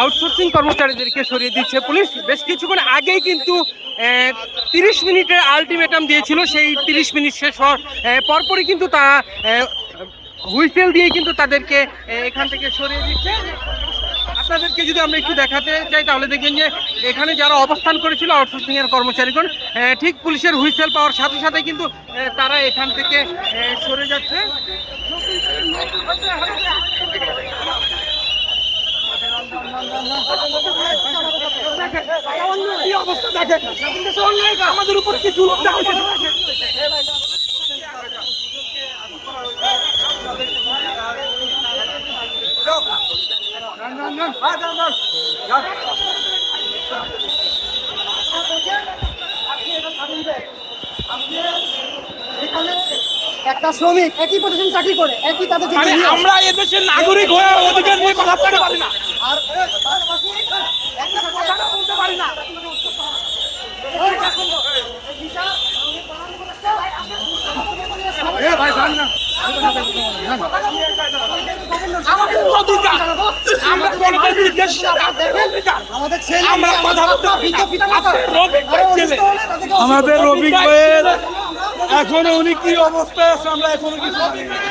Outsourcing কর্মচারীদেরকে সরিয়ে দিচ্ছে police. বেশ কিছুক্ষণ আগেই কিন্তু 30 মিনিটের আলটিমেটাম দিয়েছিল, সেই 30 মিনিট শেষ হওয়ার পরপরই কিন্তু তারা হুইসেল দিয়ে কিন্তু তাদেরকে এখান থেকে সরিয়ে দিচ্ছে। আপনাদেরকে যদি আমরা একটু দেখাতে চাই তাহলে দেখবেন যে এখানে যারা অবস্থান করেছিল আউটসোর্সিং এর কর্মচারীগণ ঠিক পুলিশের হুইসেল পাওয়ার সাথে সাথে কিন্তু তারা এখান থেকে সরে যাচ্ছে। আমাদের উপর কি জুলুম দেওয়া হচ্ছে। একটা শ্রমিক একই প্রতিষ্ঠানে চাকরি করে একই তাদের আমরা এদেশের নাগরিক হয়ে অধিকার নিয়ে কথা বলতে পারি না, আর বলতে পারি না। আমাদের রফিক ভাইয়ের এখনো উনি কি অবস্থায় আছে আমরা এখনো কিছু